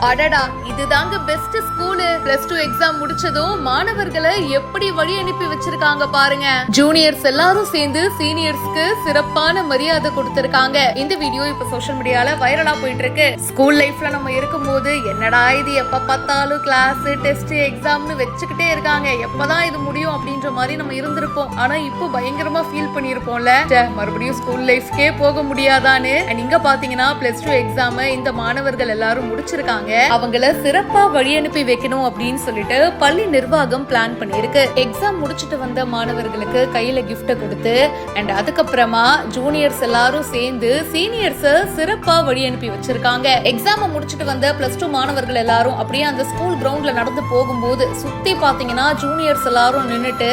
அடடா, இதுதாங்க best school. Plus 2 exam முடிச்சதும் மாணவர்களை எப்படி வழி அனுப்பி வச்சிருக்காங்க பாருங்க. ஜூனியர்ஸ் எல்லாரும் சேர்ந்து சீனியர்ஸ்க்கு சிறப்பான மரியாதை கொடுத்திருக்காங்க. இந்த வீடியோ இப்ப சோஷியல் மீடியால வைரலா போயிட்டு இருக்கு. ஸ்கூல் லைஃப்ல நம்ம இருக்கும்போது என்னடா இது, எப்ப பார்த்தாலும் கிளாஸ் டெஸ்ட் எக்ஸாம்னு வச்சுக்கிட்டே இருக்காங்க, எப்பதான் இது முடியும் அப்படின்ற மாதிரி நம்ம இருந்திருப்போம். ஆனா இப்போ பயங்கரமா ஃபீல் பண்ணிருப்போம்ல, மறுபடியும் ஸ்கூல் லைஃப்கே போக முடியாதான்னு. இங்க பாத்தீங்கன்னா பிளஸ் 2 எக்ஸாம் இந்த மாணவர்கள் எல்லாரும் முடிச்சிருக்காங்க. அவங்கள சிறப்பா வழி அனுப்பி வைக்கணும் அப்படின்னு சொல்லிட்டு பள்ளி நிர்வாகம் பிளான் பண்ணிருக்கு. எக்ஸாம் முடிச்சிட்டு வந்த மாணவர்களுக்கு கையில கிஃப்ட் கொடுத்து அண்ட் அதுக்கப்புறமா ஜூனியர்ஸ் எல்லாரும் சேர்ந்து சீனியர்ஸ் சிறப்பா வழி அனுப்பி வச்சிருக்காங்க. எக்ஸாம் முடிச்சிட்டு வந்த பிளஸ் 2 மாணவர்கள் எல்லாரும் அப்படியே அந்த ஸ்கூல் கிரவுண்ட்ல நடந்து போகும்போது சுத்தி பாத்தீங்கன்னா ஜூனியர்ஸ் எல்லாரும் நின்னுட்டு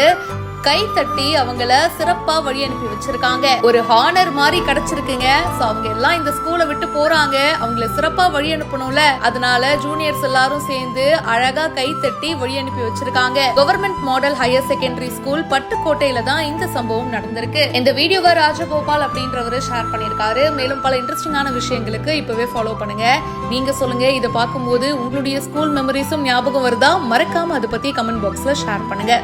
கை தட்டி அவங்கள சிறப்பா வழி அனுப்பி வச்சிருக்காங்க. ஒரு ஹானர் மாதிரி கிடைச்சிருக்குங்க. சோ அவங்க எல்லாம் இந்த ஸ்கூலை விட்டு போறாங்க, அவங்கள சிறப்பா வழி அனுப்பணும்ல, அதனால ஜூனியர்ஸ் எல்லாரும் சேர்ந்து அழகா கை தட்டி வழி அனுப்பி வச்சிருக்காங்க. Government model higher secondary school பட்டுக்கோட்டையில தான் இந்த சம்பவம் நடந்திருக்கு. இந்த வீடியோவை ராஜகோபால் அப்படின்றவரு ஷேர் பண்ணிருக்காரு. மேலும் பல இன்ட்ரெஸ்டிங்கான விஷயங்களுக்கு இப்பவே ஃபாலோ பண்ணுங்க. நீங்க சொல்லுங்க, இதை பார்க்கும்போது உங்களுடைய ஸ்கூல் மெமரிஸும் ஞாபகம் வருதா? மறக்காம அதை பத்தி கமெண்ட் பாக்ஸ்ல ஷேர் பண்ணுங்க.